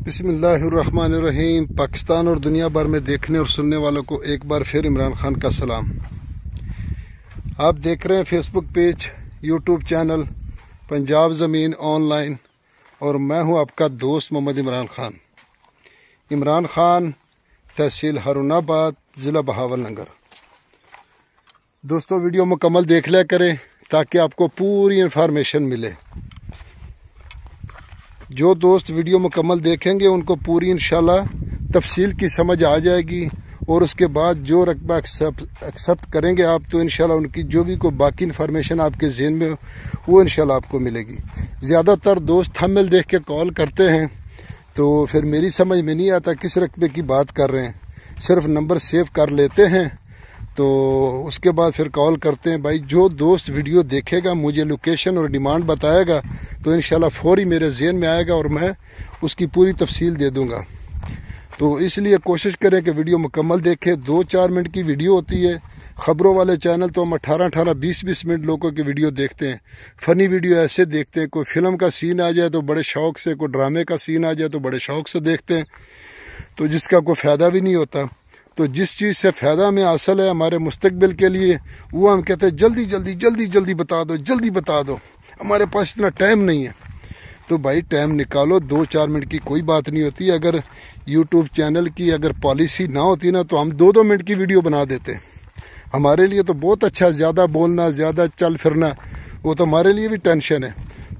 بسم اللہ الرحمن الرحیم۔ پاکستان اور دنیا بھر میں دیکھنے اور سننے والوں کو ایک بار پھر عمران خان کا سلام۔ آپ دیکھ رہے ہیں فیس بک پیج، یوٹیوب چینل پنجاب زمین آن لائن، اور میں ہوں آپ کا دوست محمد عمران خان۔ عمران خان، تحصیل ہارون آباد، ضلع بہاول نگر۔ دوستو ویڈیو مکمل دیکھ لیا کریں تاکہ آپ کو پوری انفارمیشن ملے۔ جو دوست ویڈیو مکمل دیکھیں گے ان کو پوری انشاءاللہ تفصیل کی سمجھ آ جائے گی، اور اس کے بعد جو رقبہ ایکسیپٹ کریں گے آپ تو انشاءاللہ ان کی جو بھی کوئی باقی انفارمیشن آپ کے ذہن میں وہ انشاءاللہ آپ کو ملے گی۔ زیادہ تر دوست تھمبنیل دیکھ کے کال کرتے ہیں تو پھر میری سمجھ میں نہیں آتا کس رقبے کی بات کر رہے ہیں، صرف نمبر سیو کر لیتے ہیں تو اس کے بعد پھر کال کرتے ہیں۔ بھائی جو دوست ویڈیو دیکھے گا، مجھے لوکیشن اور ڈیمانڈ بتائے گا تو انشاءاللہ فوری میرے ذہن میں آئے گا اور میں اس کی پوری تفصیل دے دوں گا۔ تو اس لیے کوشش کریں کہ ویڈیو مکمل دیکھیں۔ 2-4 منٹ کی ویڈیو ہوتی ہے۔ خبروں والے چینل تو ہم 18-18 20-20 منٹ لوگوں کی ویڈیو دیکھتے ہیں۔ فنی ویڈیو ایسے دیکھتے ہیں، کوئی فلم کا سین آ جائے تو بڑے شوق سے، کوئی ڈرامے کا سین آ جائے تو بڑے شوق سے دیکھتے ہیں، تو جس کا کوئی فائدہ بھی نہیں ہوتا۔ تو جس چیز سے فائدہ ہمیں حاصل ہے ہمارے مستقبل کے لیے، وہ ہم کہتے ہیں جلدی بتا دو، ہمارے پاس اتنا ٹائم نہیں ہے۔ تو بھائی ٹائم نکالو، 2-4 منٹ کی کوئی بات نہیں ہوتی۔ اگر یوٹیوب چینل کی اگر پالیسی نہ ہوتی نا تو ہم 2-2 منٹ کی ویڈیو بنا دیتے۔ ہمارے لیے تو بہت اچھا، زیادہ بولنا، زیادہ چل پھرنا وہ تو ہمارے لیے بھی ٹینشن ہے۔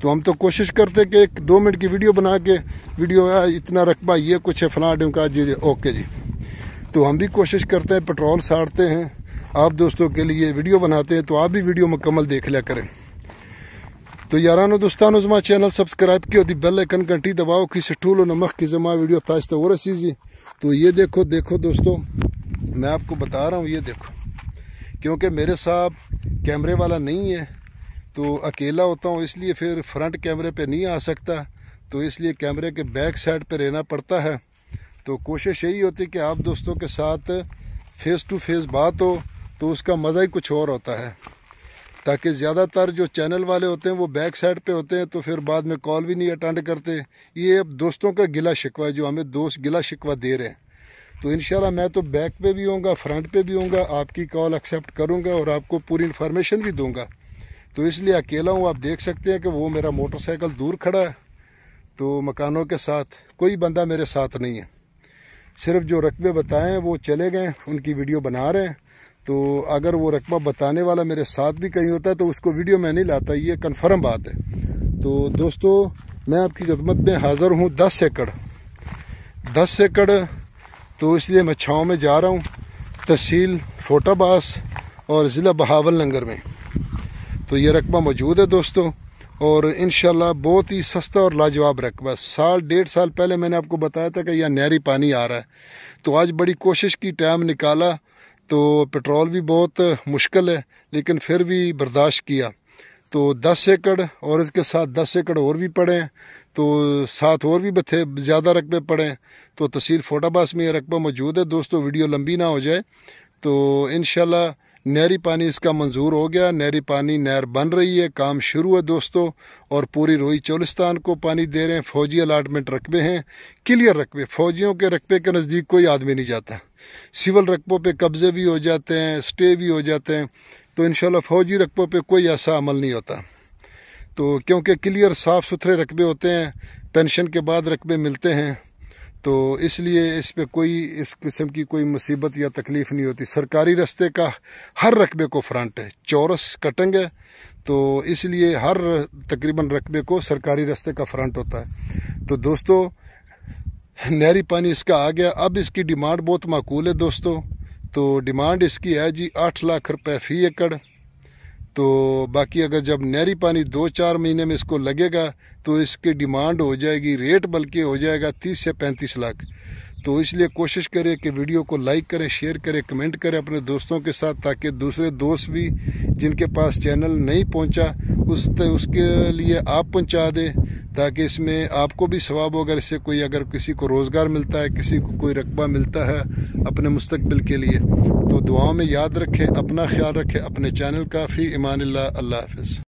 تو ہم تو کوشش کرتے کہ 1-2 منٹ کی ویڈیو بنا کے ویڈیو اتنا رقبہ یہ کچھ ہے فلاں ڈیم کا، جی اوکے جی۔ تو ہم بھی کوشش کرتے ہیں، پٹرول ساڑتے ہیں آپ دوستوں کے لیے ویڈیو بناتے ہیں، تو آپ بھی ویڈیو مکمل دیکھ لیا کریں۔ تو یارانو دوستانو زما چینل سبسکرائب کیو دی بیل آئکن گھنٹی دباؤ کی سٹولو نمخ کی زما ویڈیو تاج تو ورسیزی۔ تو یہ دیکھو دوستو، میں آپ کو بتا رہا ہوں، یہ دیکھو، کیونکہ میرے ساتھ کیمرے والا نہیں ہے تو اکیلا ہوتا ہوں، اس لیے پھر فرنٹ کیمرے پہ نہیں آ سکتا، تو اس لیے کیمرے کے بیک سائڈ پہ رہنا پڑتا ہے۔ تو کوشش یہی ہوتی کہ آپ دوستوں کے ساتھ فیس ٹو فیس بات ہو تو اس کا مزہ ہی کچھ اور ہوتا ہے، تاکہ زیادہ تر جو چینل والے ہوتے ہیں وہ بیک سائڈ پہ ہوتے ہیں تو پھر بعد میں کال بھی نہیں اٹینڈ کرتے۔ یہ اب دوستوں کا گلہ شکوہ ہے جو ہمیں دوست گلہ شکوہ دے رہے ہیں۔ تو انشاءاللہ میں تو بیک پہ بھی ہوں گا، فرنٹ پہ بھی ہوں گا، آپ کی کال ایکسیپٹ کروں گا اور آپ کو پوری انفارمیشن بھی دوں گا۔ تو اس لیے اکیلا ہوں، آپ دیکھ سکتے ہیں کہ وہ میرا موٹر سائیکل دور کھڑا ہے، تو مکانوں کے ساتھ کوئی بندہ میرے ساتھ نہیں ہے، صرف جو رقبے بتائے ہیں وہ چلے گئے، ان کی ویڈیو بنا رہے ہیں۔ تو اگر وہ رقبہ بتانے والا میرے ساتھ بھی کہیں ہوتا ہے تو اس کو ویڈیو میں نہیں لاتا، یہ کنفرم بات ہے۔ تو دوستو میں آپ کی خدمت میں حاضر ہوں 10 ایکڑ، تو اس لیے میں چھاؤں میں جا رہا ہوں، تحصیل فوٹا باس اور ضلع بہاول نگر میں۔ تو یہ رقبہ موجود ہے دوستو، اور انشاءاللہ بہت ہی سستا اور لاجواب رقبہ۔ 1.5 سال پہلے میں نے آپ کو بتایا تھا کہ یہاں نہری پانی آ رہا ہے، تو آج بڑی کوشش کی، ٹائم نکالا، تو پٹرول بھی بہت مشکل ہے لیکن پھر بھی برداشت کیا۔ تو 10 ایکڑ اور اس کے ساتھ 10 ایکڑ اور بھی پڑے ہیں، تو ساتھ اور بھی زیادہ رقبے پڑے ہیں۔ تو تحصیل فوٹا باس میں یہ رقبہ موجود ہے دوستو، ویڈیو لمبی نہ ہو جائے۔ تو انشاءاللہ نہری پانی اس کا منظور ہو گیا، نہری پانی نہر بن رہی ہے، کام شروع ہے دوستو، اور پوری روئی چولستان کو پانی دے رہے ہیں۔ فوجی الاٹمنٹ رقبے ہیں، کلیئر رقبے، فوجیوں کے رقبے کے نزدیک کوئی آدمی نہیں جاتا۔ سول رقبوں پہ قبضے بھی ہو جاتے ہیں، سٹے بھی ہو جاتے ہیں، تو انشاءاللہ فوجی رقبوں پہ کوئی ایسا عمل نہیں ہوتا۔ تو کیونکہ کلیئر صاف ستھرے رقبے ہوتے ہیں، پینشن کے بعد رقبے ملتے ہیں، تو اس لیے اس پہ کوئی اس قسم کی کوئی مصیبت یا تکلیف نہیں ہوتی۔ سرکاری رستے کا ہر رقبے کو فرنٹ ہے، چورس کٹنگ ہے، تو اس لیے ہر تقریباً رقبے کو سرکاری رستے کا فرنٹ ہوتا ہے۔ تو دوستو نہری پانی اس کا آ گیا، اب اس کی ڈیمانڈ بہت معقول ہے دوستو۔ تو ڈیمانڈ اس کی ہے جی 8 لاکھ روپے فی ایکڑ۔ تو باقی اگر جب نہری پانی 2-4 مہینے میں اس کو لگے گا تو اس کی ڈیمانڈ ہو جائے گی، ریٹ بلکہ ہو جائے گا 30 سے 35 لاکھ۔ تو اس لیے کوشش کریں کہ ویڈیو کو لائک کریں، شیئر کریں، کمنٹ کریں اپنے دوستوں کے ساتھ، تاکہ دوسرے دوست بھی جن کے پاس چینل نہیں پہنچا اس کے لیے آپ پہنچا دیں، تاکہ اس میں آپ کو بھی ثواب ہو۔ اگر کسی کو روزگار ملتا ہے، کسی کو کوئی رقبہ ملتا ہے اپنے مستقبل کے لیے، تو دعاؤں میں یاد رکھیں، اپنا خیال رکھیں، اپنے چینل کا فی امان اللہ، اللہ حافظ۔